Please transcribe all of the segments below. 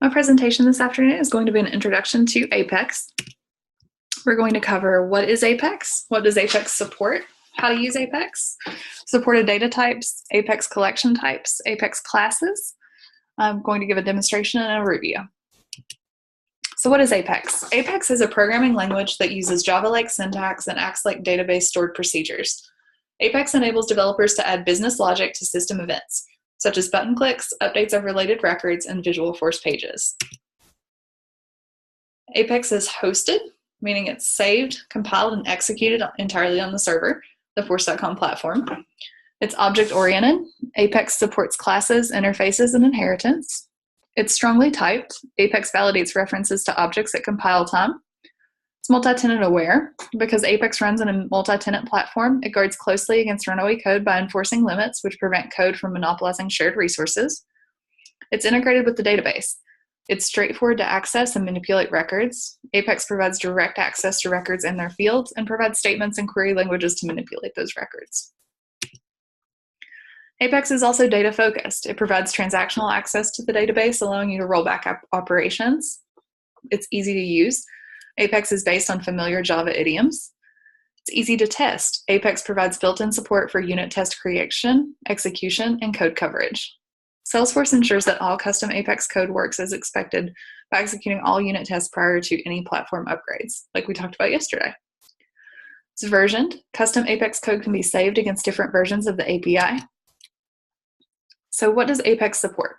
My presentation this afternoon is going to be an introduction to Apex. We're going to cover what is Apex, what does Apex support, how to use Apex, supported data types, Apex collection types, Apex classes. I'm going to give a demonstration and a review. So what is Apex? Apex is a programming language that uses Java-like syntax and acts like database stored procedures. Apex enables developers to add business logic to system events, such as button clicks, updates of related records, and Visualforce pages. Apex is hosted, meaning it's saved, compiled, and executed entirely on the server, the Force.com platform. It's object-oriented. Apex supports classes, interfaces, and inheritance. It's strongly typed. Apex validates references to objects at compile time. It's multi-tenant aware. Because Apex runs on a multi-tenant platform, it guards closely against runaway code by enforcing limits which prevent code from monopolizing shared resources. It's integrated with the database. It's straightforward to access and manipulate records. Apex provides direct access to records in their fields and provides statements and query languages to manipulate those records. Apex is also data-focused. It provides transactional access to the database, allowing you to roll back operations. It's easy to use. Apex is based on familiar Java idioms. It's easy to test. Apex provides built-in support for unit test creation, execution, and code coverage. Salesforce ensures that all custom Apex code works as expected by executing all unit tests prior to any platform upgrades, like we talked about yesterday. It's versioned. Custom Apex code can be saved against different versions of the API. So what does Apex support?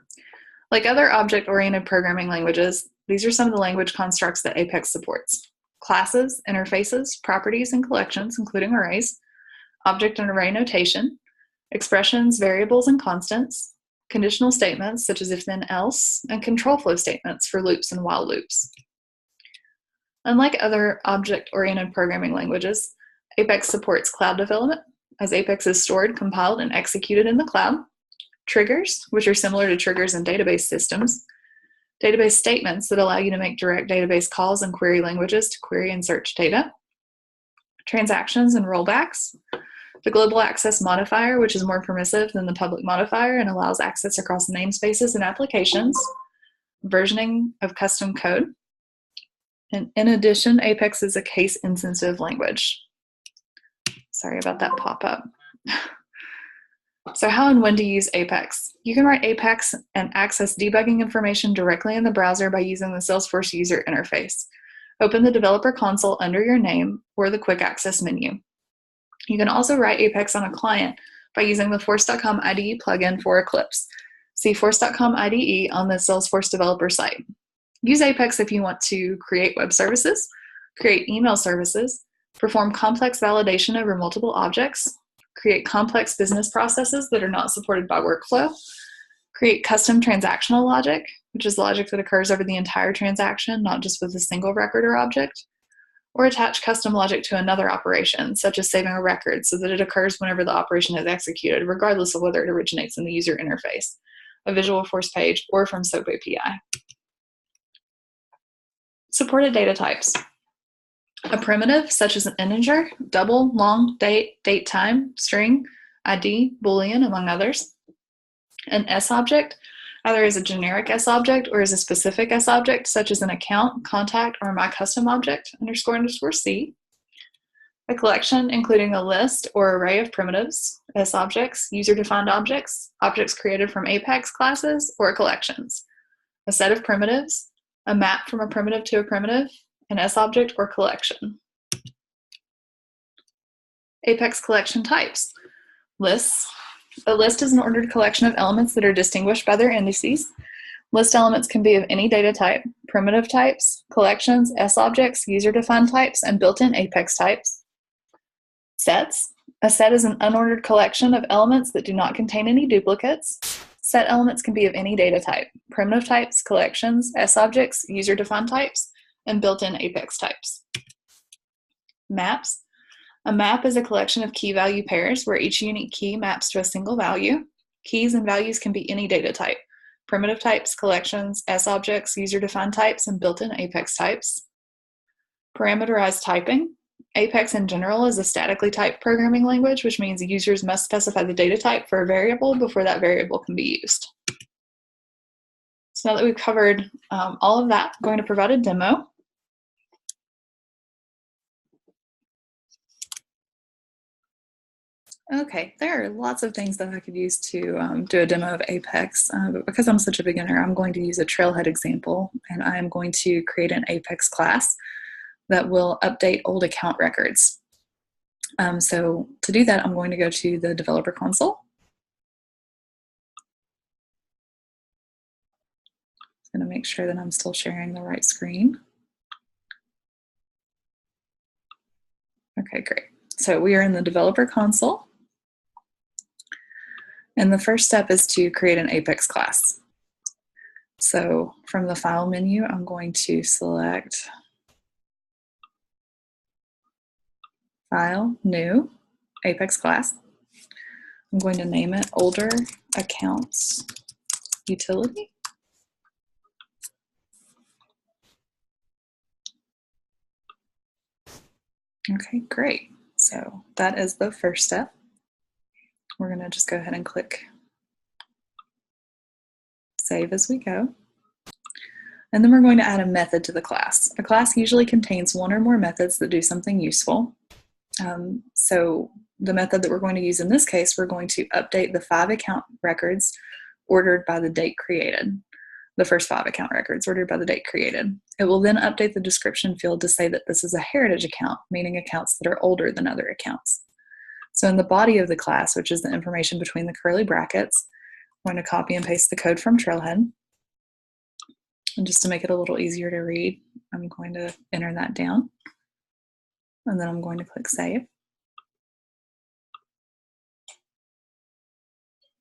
Like other object-oriented programming languages, these are some of the language constructs that Apex supports: classes, interfaces, properties, and collections, including arrays, object and array notation, expressions, variables, and constants, conditional statements such as if then else, and control flow statements for loops and while loops. Unlike other object-oriented programming languages, Apex supports cloud development, as Apex is stored, compiled, and executed in the cloud. Triggers, which are similar to triggers in database systems. Database statements that allow you to make direct database calls and query languages to query and search data. Transactions and rollbacks. The global access modifier, which is more permissive than the public modifier and allows access across namespaces and applications. Versioning of custom code. And in addition, Apex is a case-insensitive language. Sorry about that pop-up. So how and when to use Apex? You can write Apex and access debugging information directly in the browser by using the Salesforce user interface. Open the developer console under your name or the quick access menu. You can also write Apex on a client by using the Force.com IDE plugin for Eclipse. See Force.com IDE on the Salesforce developer site. Use Apex if you want to create web services, create email services, perform complex validation over multiple objects, create complex business processes that are not supported by workflow, create custom transactional logic, which is logic that occurs over the entire transaction, not just with a single record or object, or attach custom logic to another operation, such as saving a record so that it occurs whenever the operation is executed, regardless of whether it originates in the user interface, a Visualforce page, or from SOAP API. Supported data types. A primitive, such as an integer, double, long, date, date time, string, ID, Boolean, among others. An S object, either as a generic S object or as a specific S object, such as an account, contact, or my custom object, __C. A collection, including a list or array of primitives, S objects, user-defined objects, objects created from Apex classes, or collections. A set of primitives, a map from a primitive to a primitive, an S object or collection. Apex collection types. Lists. A list is an ordered collection of elements that are distinguished by their indices. List elements can be of any data type: primitive types, collections, S objects, user-defined types, and built-in Apex types. Sets. A set is an unordered collection of elements that do not contain any duplicates. Set elements can be of any data type: primitive types, collections, S objects, user-defined types, and built-in Apex types. Maps. A map is a collection of key-value pairs where each unique key maps to a single value. Keys and values can be any data type: primitive types, collections, S objects, user-defined types, and built-in Apex types. Parameterized typing. Apex in general is a statically typed programming language, which means users must specify the data type for a variable before that variable can be used. So now that we've covered all of that, I'm going to provide a demo. Okay, there are lots of things that I could use to do a demo of Apex, but because I'm such a beginner, I'm going to use a Trailhead example, and I'm going to create an Apex class that will update old account records. So to do that, I'm going to go to the developer console. I'm going to make sure that I'm still sharing the right screen. Okay, great. So we are in the developer console. And the first step is to create an Apex class. So from the file menu, I'm going to select File, New, Apex class. I'm going to name it Older Accounts Utility. Okay, great. So that is the first step. We're going to just go ahead and click Save as we go. And then we're going to add a method to the class. A class usually contains one or more methods that do something useful. So the method that we're going to use in this case, we're going to update the 5 account records ordered by the date created. The first 5 account records ordered by the date created. It will then update the description field to say that this is a heritage account, meaning accounts that are older than other accounts. So in the body of the class, which is the information between the curly brackets, I'm going to copy and paste the code from Trailhead. And just to make it a little easier to read, I'm going to enter that down. And then I'm going to click Save.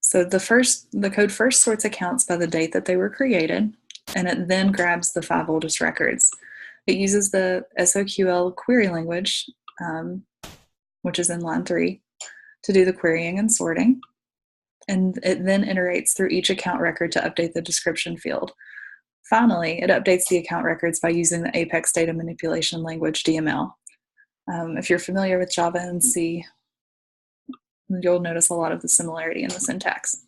So the code first sorts accounts by the date that they were created, and it then grabs the 5 oldest records. It uses the SOQL query language, which is in line 3, to do the querying and sorting. And it then iterates through each account record to update the description field. Finally, it updates the account records by using the Apex data manipulation language, DML. If you're familiar with Java and C, you'll notice a lot of the similarity in the syntax.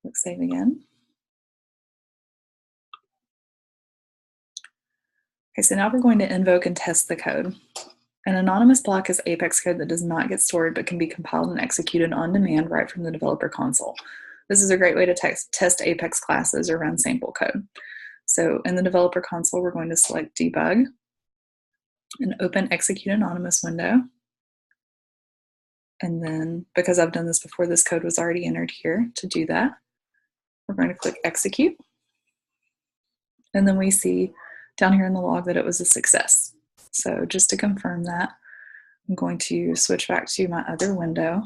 Click Save again. Okay, so now we're going to invoke and test the code. An anonymous block is Apex code that does not get stored but can be compiled and executed on demand right from the developer console. This is a great way to test Apex classes or run sample code. So in the developer console, we're going to select Debug and open Execute Anonymous window. And then, because I've done this before, this code was already entered here. To do that, we're going to click Execute. And then we see down here in the log that it was a success. So just to confirm that, I'm going to switch back to my other window.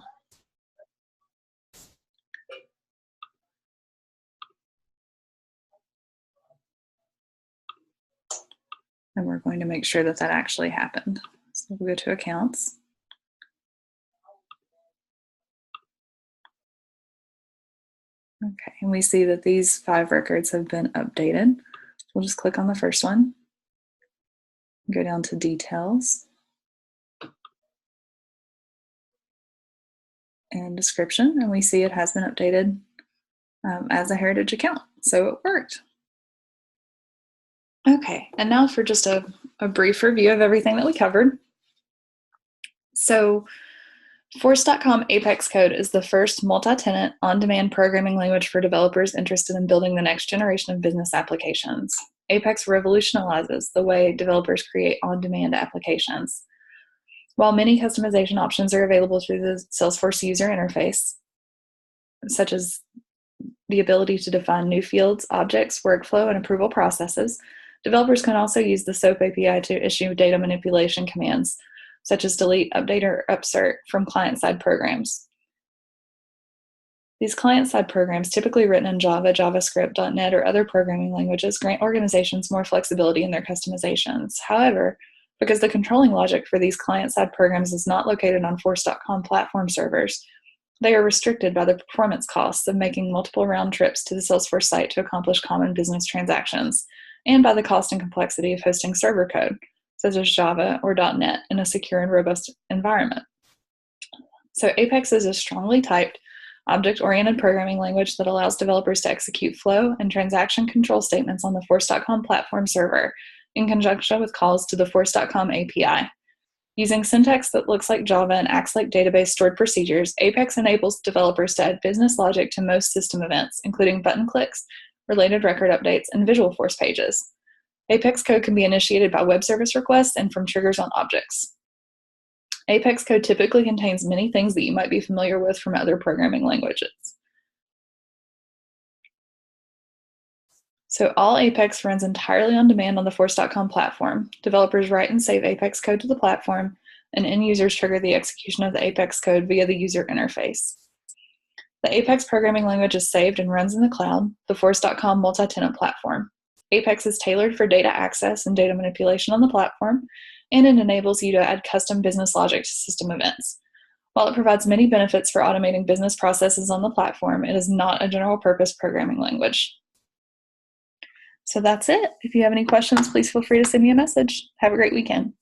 And we're going to make sure that that actually happened. So we'll go to Accounts. Okay, and we see that these 5 records have been updated. We'll just click on the first one, go down to Details, and Description, and we see it has been updated as a heritage account. So it worked. Okay, and now for just a brief review of everything that we covered. So Force.com Apex Code is the first multi-tenant, on-demand programming language for developers interested in building the next generation of business applications. Apex revolutionizes the way developers create on-demand applications. While many customization options are available through the Salesforce user interface, such as the ability to define new fields, objects, workflow, and approval processes, developers can also use the SOAP API to issue data manipulation commands, such as delete, update, or upsert from client-side programs. These client-side programs, typically written in Java, JavaScript, .NET, or other programming languages, grant organizations more flexibility in their customizations. However, because the controlling logic for these client-side programs is not located on Force.com platform servers, they are restricted by the performance costs of making multiple round trips to the Salesforce site to accomplish common business transactions, and by the cost and complexity of hosting server code, such as Java or .NET, in a secure and robust environment. So Apex is a strongly typed, object-oriented programming language that allows developers to execute flow and transaction control statements on the Force.com platform server in conjunction with calls to the Force.com API. Using syntax that looks like Java and acts like database stored procedures, Apex enables developers to add business logic to most system events, including button clicks, related record updates, and Visualforce pages. Apex code can be initiated by web service requests and from triggers on objects. Apex code typically contains many things that you might be familiar with from other programming languages. So all Apex runs entirely on demand on the Force.com platform. Developers write and save Apex code to the platform, and end users trigger the execution of the Apex code via the user interface. The Apex programming language is saved and runs in the cloud, the Force.com multi-tenant platform. Apex is tailored for data access and data manipulation on the platform, and it enables you to add custom business logic to system events. While it provides many benefits for automating business processes on the platform, it is not a general-purpose programming language. So that's it. If you have any questions, please feel free to send me a message. Have a great weekend.